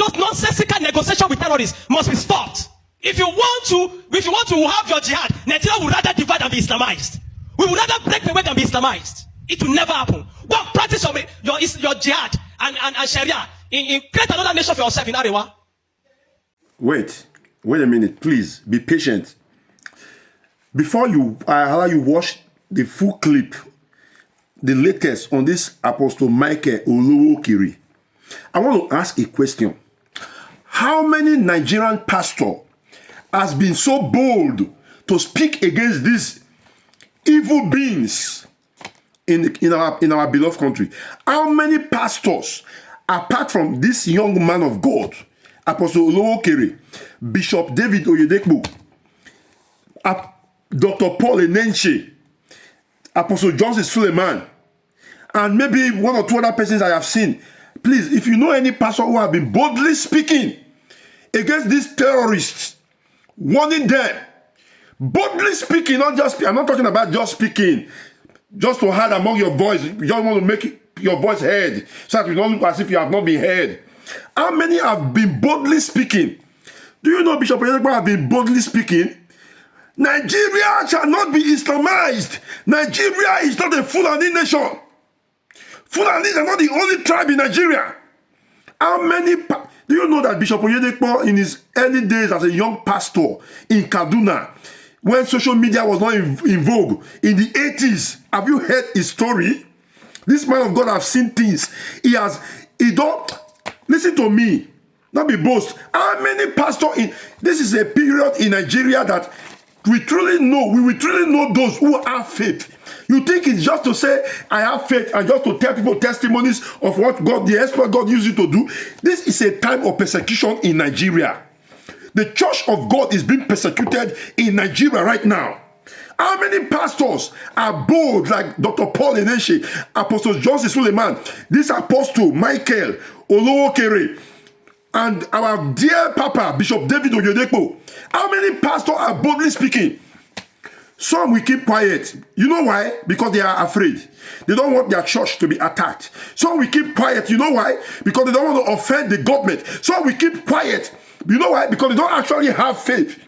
all those nonsensical negotiations with terrorists must be stopped. If you want to have your jihad, Nigeria would rather divide than be Islamized. We would rather break away than be Islamized. It will never happen. Go and practice your jihad and Sharia. Create another nation for yourself in Arewa. Wait a minute, please be patient. Before I allow you watch the full clip, the latest on this Apostle Apst Olowookere, I want to ask a question. How many Nigerian pastors has been so bold to speak against these evil beings in our beloved country? How many pastors, apart from this young man of God, Apostle Olowookere, Bishop David Oyedepo, Dr. Paul Enenche, Apst Johnson Suleiman, and maybe one or two other persons I have seen. Please, if you know any pastor who have been boldly speaking against these terrorists, warning them, boldly speaking, not just, I'm not talking about just speaking, just to hide among your voice. You just want to make your voice heard, so that you don't look as if you have not been heard. How many have been boldly speaking? Do you know Bishop Oyedepo have been boldly speaking? Nigeria shall not be Islamized. Nigeria is not a Fulani nation. Fulanis are not the only tribe in Nigeria. How many... Do you know that Bishop Oyedepo, in his early days as a young pastor in Kaduna, when social media was not in vogue, in the 80s, have you heard his story? This man of God have seen things. He don't... Listen to me. Not be boast. How many pastors this is a period in Nigeria that we truly know those who have faith. You think it's just to say, I have faith, and just to tell people testimonies of what God, the expert God used you to do. This is a time of persecution in Nigeria. The church of God is being persecuted in Nigeria right now. How many pastors are bold like Dr. Paul Enenche, Apst Johnson Suleiman, this Apostle Michael Olowookere, and our dear Papa, Bishop David Oyedepo? How many pastors are boldly speaking? Some will keep quiet. You know why? Because they are afraid. They don't want their church to be attacked. Some will keep quiet. You know why? Because they don't want to offend the government. Some will keep quiet. You know why? Because they don't actually have faith.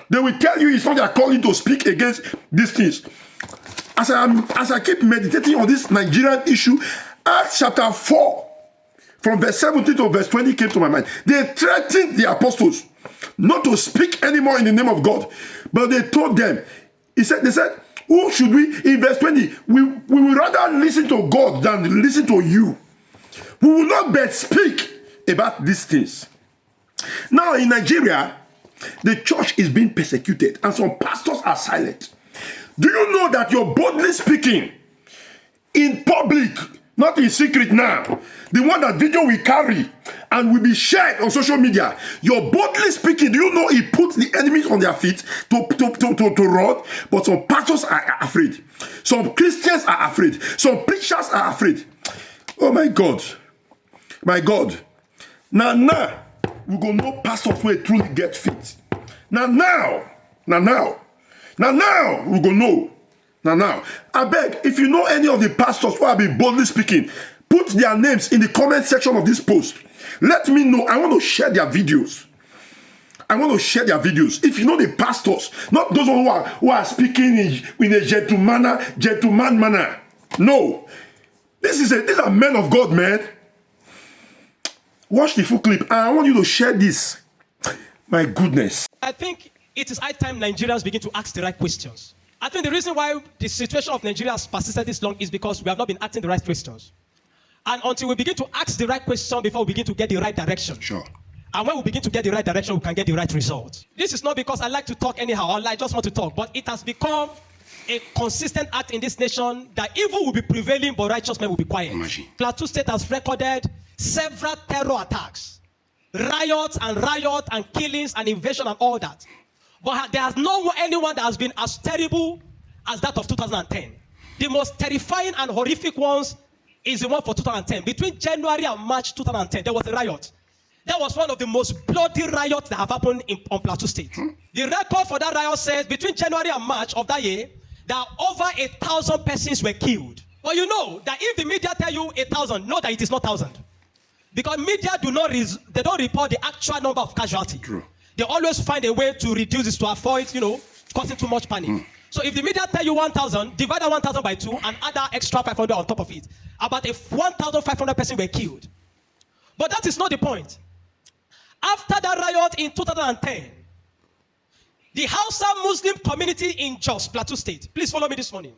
They will tell you it's not their calling to speak against these things. As I keep meditating on this Nigerian issue, Acts chapter 4, from verse 17 to verse 20 came to my mind. They threatened the apostles not to speak anymore in the name of God. But they told them, they said, who should we, in verse 20, we will rather listen to God than listen to you. We will not but speak about these things. Now in Nigeria, the church is being persecuted and some pastors are silent. Do you know that you're boldly speaking in public, not in secret now? The one that video will carry and will be shared on social media. You're boldly speaking. Do you know it puts the enemies on their feet to run? But some pastors are afraid. Some Christians are afraid. Some preachers are afraid. Oh my God. My God. Now, we go know pastors who truly get fit. Now, we go know. Now, I beg, if you know any of the pastors who have been boldly speaking, put their names in the comment section of this post. Let me know. I want to share their videos. If you know the pastors, not those who are speaking in a gentleman manner. No. These are men of God, man. Watch the full clip. And I want you to share this. My goodness. I think it is high time Nigerians begin to ask the right questions. I think the reason why the situation of Nigeria has persisted this long is because we have not been asking the right questions. And until we begin to ask the right question before we begin to get the right direction. Sure. And when we begin to get the right direction, we can get the right result. This is not because I like to talk anyhow, or I just want to talk, but it has become a consistent act in this nation that evil will be prevailing, but righteous men will be quiet. Imagine. Plateau State has recorded several terror attacks, riots and killings and invasion and all that. But there has not anyone that has been as terrible as that of 2010. The most terrifying and horrific ones is the one for 2010. Between January and March 2010, there was a riot. That was one of the most bloody riots that have happened on Plateau State. The record for that riot says between January and March of that year, that over 1,000 persons were killed. But you know that if the media tell you 1,000, know that it is not 1,000. Because media they don't report the actual number of casualties. True. They always find a way to reduce this to avoid, causing too much panic. So if the media tell you 1,000, divide that 1,000 by 2 and add that extra 500 on top of it. About 1,500 persons were killed. But that is not the point. After that riot in 2010, the Hausa Muslim community in Jos, Plateau State, please follow me this morning.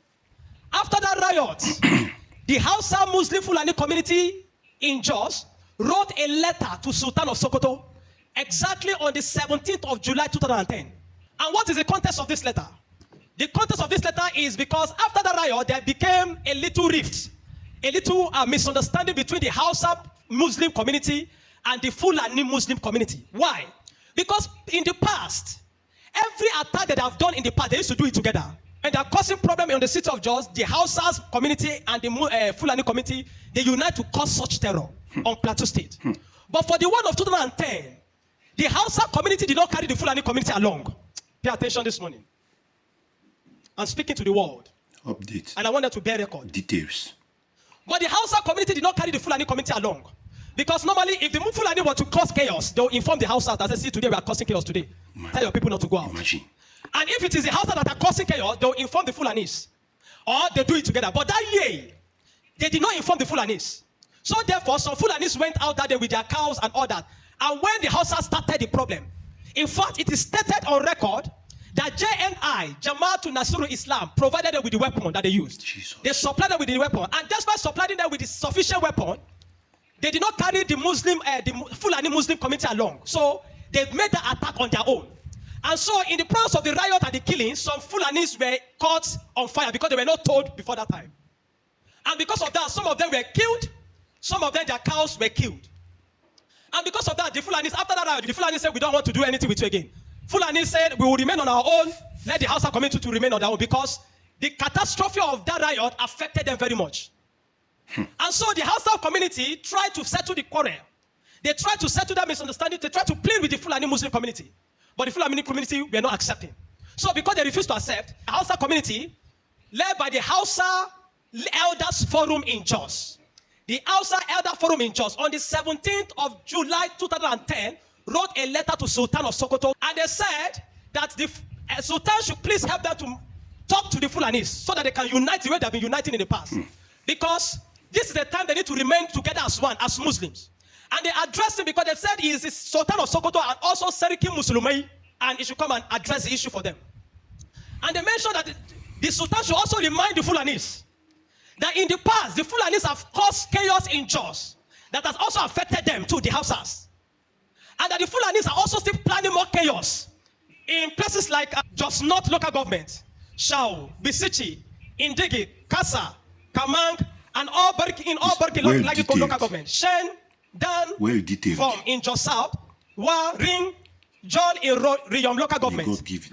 After that riot, the Hausa Muslim Fulani community in Jos wrote a letter to Sultan of Sokoto exactly on the 17th of July 2010. And what is the context of this letter? The context of this letter is because after the riot, there became a little rift, a little misunderstanding between the Hausa Muslim community and the Fulani Muslim community. Why? Because in the past, every attack that they have done in the past, they used to do it together. And they are causing problems in the city of Jos. The Hausa community and the Fulani community, they unite to cause such terror on Plateau State. But for the one of 2010, the Hausa community did not carry the Fulani community along. Pay attention this morning. I'm speaking to the world. Update. And I want them to bear record. Details. But the Hausa community did not carry the Fulani community along. Because normally, if the Fulani were to cause chaos, they'll inform the Hausa that they see today we are causing chaos today. Tell your people not to go out. Imagine. And if it is the Hausa that are causing chaos, they'll inform the Fulanis. Or they do it together. But that year, they did not inform the Fulanis. So therefore, some Fulanis went out that day with their cows and all that. And when the Hausa started the problem, in fact, it is stated on record that JNI, Jamaatul Nasrul Islam, provided them with the weapon that they used. Jesus. They supplied them with the weapon. And despite supplying them with the sufficient weapon, they did not carry the Fulani Muslim community along. So they made the attack on their own. And so in the process of the riot and the killing, some Fulanis were caught on fire because they were not told before that time. And because of that, some of them were killed. Some of them, their cows were killed. And because of that, the Fulanis, after that riot, the Fulanis said, we don't want to do anything with you again. Fulani said, we will remain on our own. Let the Hausa community to remain on their own because the catastrophe of that riot affected them very much. And so the Hausa community tried to settle the quarrel. They tried to settle that misunderstanding. They tried to plead with the Fulani Muslim community. But the Fulani community were not accepting. So because they refused to accept, the Hausa community, led by the Hausa Elders Forum in Jos, the Hausa Elder Forum in Jos, on the 17th of July 2010, wrote a letter to Sultan of Sokoto. And they said that the Sultan should please help them to talk to the Fulanis so that they can unite the way they have been uniting in the past. Because this is the time they need to remain together as one, as Muslims. And they addressed him because they said he is the Sultan of Sokoto and also Seriki Musulumai, and he should come and address the issue for them. And they mentioned that the Sultan should also remind the Fulanis that in the past, the Fulanis have caused chaos in Jos that has also affected them too, the Hausas. And that the Fulanis are also still planning more chaos in places like Jos North local government, Shao, Bisichi, Indigi, Kasa, Kamang, and all Barki local government. Shen, Dan, Form in Jos South, Wa, Ring, John in Riyom local government.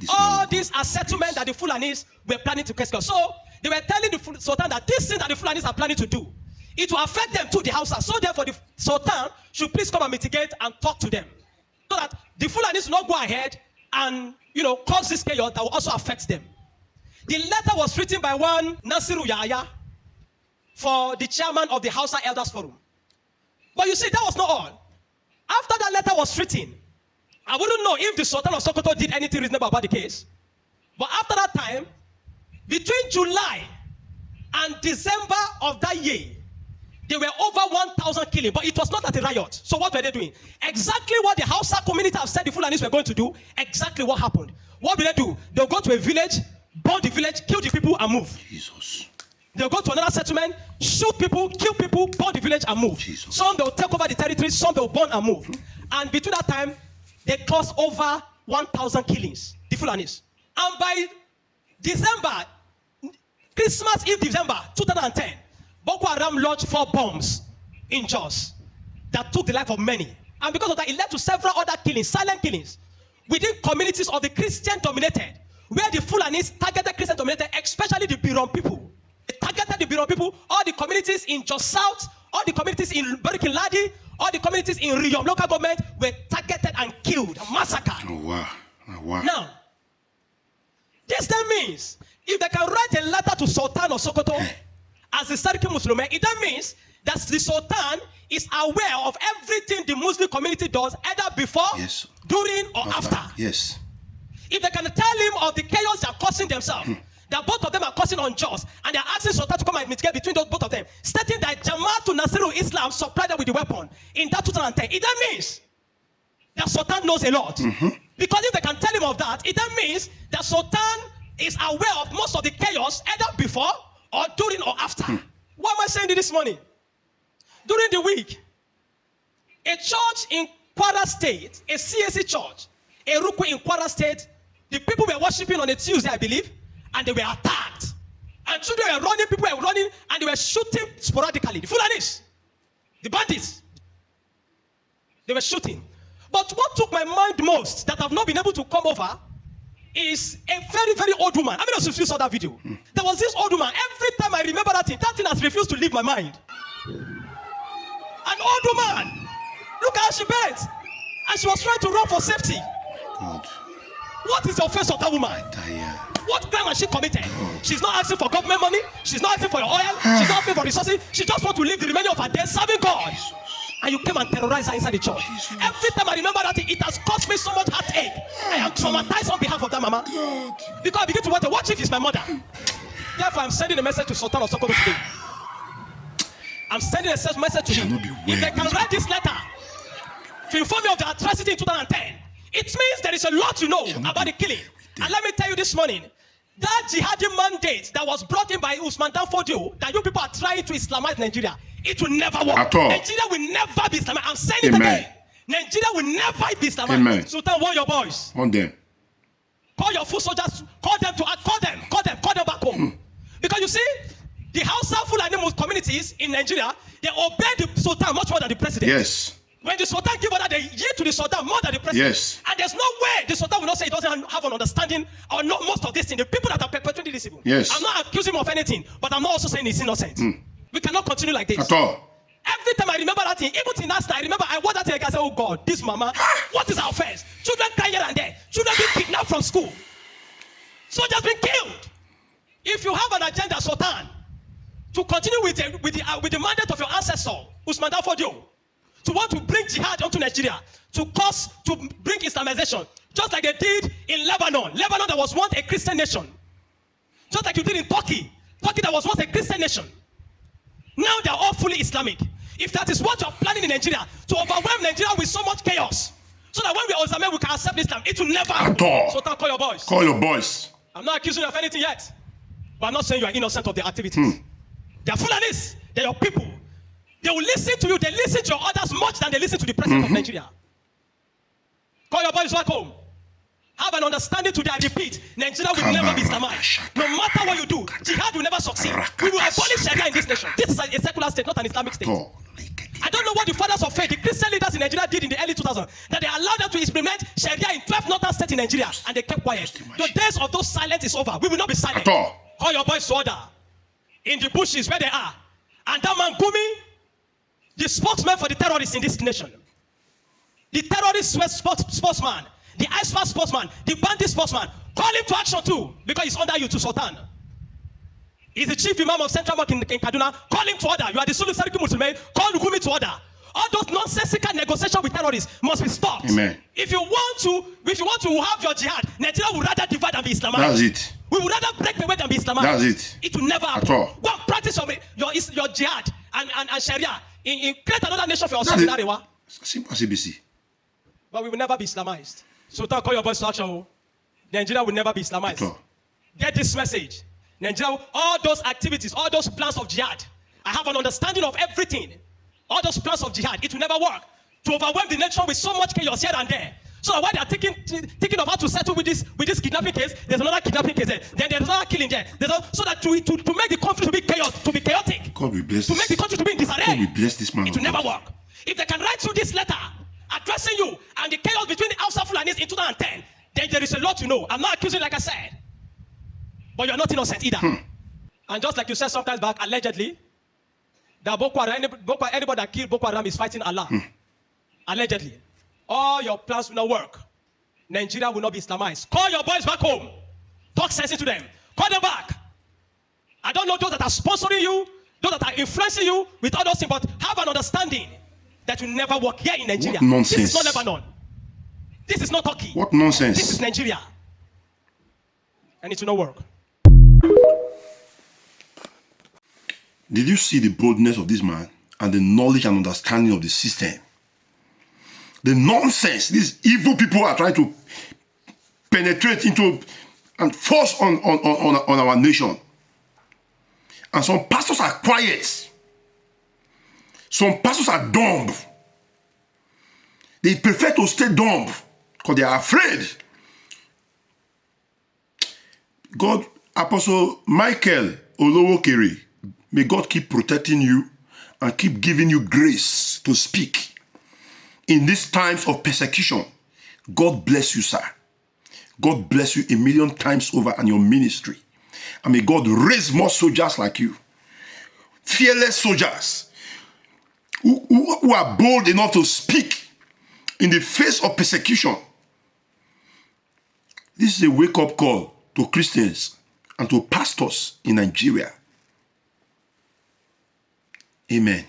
All these are settlements that the Fulanis were planning to cause. So they were telling the Sultan that this thing that the Fulanis are planning to do, it will affect them to the Hausa. So therefore the Sultan should please come and mitigate and talk to them. So that the Fulanis will not go ahead and cause this chaos that will also affect them. The letter was written by one Nasiru Yahya for the chairman of the Hausa Elders Forum. But you see, that was not all. After that letter was written, I wouldn't know if the Sultan of Sokoto did anything reasonable about the case. But after that time, between July and December of that year, there were over 1,000 killings, but it was not at a riot. So what were they doing? Exactly what the Hausa community have said the Fulanis were going to do, exactly what happened. What will they do? They'll go to a village, burn the village, kill the people, and move. Jesus. They'll go to another settlement, shoot people, kill people, burn the village, and move. Jesus. Some they'll take over the territory, some they'll burn and move. And between that time, they caused over 1,000 killings, the Fulanis. And by December, Christmas Eve, December 2010, Boko Haram launched 4 bombs in Jos that took the life of many. And because of that, it led to several other killings, silent killings, within communities of the Christian-dominated, where the Fulanis targeted Christian-dominated, especially the Biron people. They targeted the Biron people, all the communities in Jos South, all the communities in Barikin Ladi, all the communities in Riyom local government were targeted and killed, massacred. Oh, wow. Oh, wow. Now, this then means, if they can write a letter to Sultan of Sokoto as the Seriki Musulumai, it then means that the Sultan is aware of everything the Muslim community does, either before, yes, during, or after. Yes. If they can tell him of the chaos they are causing themselves, that both of them are causing unjust, and they are asking Sultan to come and mitigate between both of them, stating that Jama'at Nasirul Islam supplied them with the weapon in that 2010, it then means that Sultan knows a lot. Because if they can tell him of that, it then means that Sultan is aware of most of the chaos, either before, or during, or after. Why am I saying this morning? During the week, a church in Kwara State, a CAC church, a Ruku in Kwara State, the people were worshiping on a Tuesday, I believe, and they were attacked. And children were running, people were running, and they were shooting sporadically. The Fulanis, the bandits, they were shooting. But what took my mind most, that I've not been able to come over, is a very, very old woman. I mean, if you saw that video. There was this old woman. Every time I remember that thing has refused to leave my mind. An old woman. Look how she bent. And she was trying to run for safety. God. What is the offense of that woman? What crime has she committed? She's not asking for government money. She's not asking for your oil. She's not asking for resources. She just wants to live the remainder of her days serving God. And you came and terrorized her inside the church. Every time I remember that, it has caused me so much heartache. I am traumatized on behalf of that mama. Because I begin to wonder, what if it's my mother? Therefore, I'm sending a message to Sultan of Sokoto today. I'm sending a message to him. If they can write this letter to inform me of the atrocity in 2010, it means there is a lot to know about the killing. And let me tell you this morning, that jihadi mandate that was brought in by Usman Dan Fodio, that you people are trying to Islamize Nigeria, it will never work. At all. Nigeria will never be Islamized. I'm saying it again. Nigeria will never be Islamized. Amen. Sultan, warn your boys. On them. Call your foot soldiers. Call them back home. Because you see, the Hausa Fulani communities in Nigeria, they obey the Sultan much more than the president. Yes. When the Sultan give order, they yield to the Sultan more than the president. Yes. And there's no way the Sultan will not say he doesn't have an understanding or know most of this thing. The people that are perpetrating this evil. Yes. I'm not accusing him of anything, but I'm not also saying he's innocent. We cannot continue like this. At all. Every time I remember that thing, even in that time, I remember I watched that thing and I said, oh God, this mama, what is our offense? Children crying here and there. Children being kidnapped from school. Soldiers being killed. If you have an agenda, Sultan, to continue with the mandate of your ancestor, Usman Dan Fodio, to want to bring jihad onto Nigeria, to bring Islamization, just like they did in Lebanon. Lebanon that was once a Christian nation. Just like you did in Turkey. Turkey that was once a Christian nation. Now they are all fully Islamic. If that is what you are planning in Nigeria, to overwhelm Nigeria with so much chaos, so that when we are Islam, we can accept Islam, it will never happen. At all. So call your boys. Call your boys. I'm not accusing you of anything yet. But I'm not saying you are innocent of the activities. They are Fulanis. They are your people. They will listen to you. They listen to your orders much than they listen to the president of Nigeria. Call your boys back home. Have an understanding today. I repeat, Nigeria will never be Islamized. No matter what you do, jihad will never succeed. We will abolish Sharia in this nation. This is a secular state, not an Islamic state. I don't know what the fathers of faith, the Christian leaders in Nigeria did in the early 2000s, that they allowed them to implement Sharia in 12 northern states in Nigeria, and they kept quiet. The days of those silence is over. We will not be silent. Call your boys to order in the bushes where they are. And that man Gumi, the spokesman for the terrorists in this nation, the terrorist spokesman, the ISFA spokesman, the bandit spokesman, call him to action too, because he's under you to Sultan. He's the chief imam of Central Bank in Kaduna. Call him to order. You are the Sulu Sariki Muslim. Call Gumi to order. All those nonsensical negotiations with terrorists must be stopped. Amen. If you want to have your jihad, Nigeria would rather divide than be Islamized. That's it. We would rather break the way than be Islamized. That's it. It will never happen. At all. Go and practice your jihad and Sharia. Create another nation for yourself in Arewa. Simple as ABC. But we will never be Islamized. So call your boys to action. Nigeria will never be Islamized. Get this message. Nigeria, all those activities, all those plans of jihad, I have an understanding of everything. All those plans of jihad, it will never work. To overwhelm the nation with so much chaos here and there. So that while they are thinking of how to settle with this kidnapping case, there's another kidnapping case there. Then there's another killing there. So that to make the conflict to be chaotic. God will bless to make the country to be in disarray. God will bless this man. It will never work. If they can write you this letter addressing you and the chaos between the Hausa Fulanis in 2010, then there is a lot to know. I'm not accusing, like I said. But you're not innocent either. And just like you said sometimes back, allegedly, that anybody that killed Boko Haram is fighting Allah. Allegedly. All your plans will not work. Nigeria will not be Islamized. Call your boys back home. Talk sense to them. Call them back. I don't know those that are sponsoring you, those that are influencing you with all those things, but have an understanding that will never work here in Nigeria. What nonsense. This is not Lebanon. This is not Turkey. What nonsense. This is Nigeria. And it will not work. Did you see the boldness of this man and the knowledge and understanding of the system? The nonsense these evil people are trying to penetrate into and force on our nation. And some pastors are quiet. Some pastors are dumb. They prefer to stay dumb because they are afraid. God, Apostle Michael Olowookere, may God keep protecting you and keep giving you grace to speak. In these times of persecution, God bless you, sir. God bless you a million times over and your ministry. And may God raise more soldiers like you. Fearless soldiers who are bold enough to speak in the face of persecution. This is a wake-up call to Christians and to pastors in Nigeria. Amen.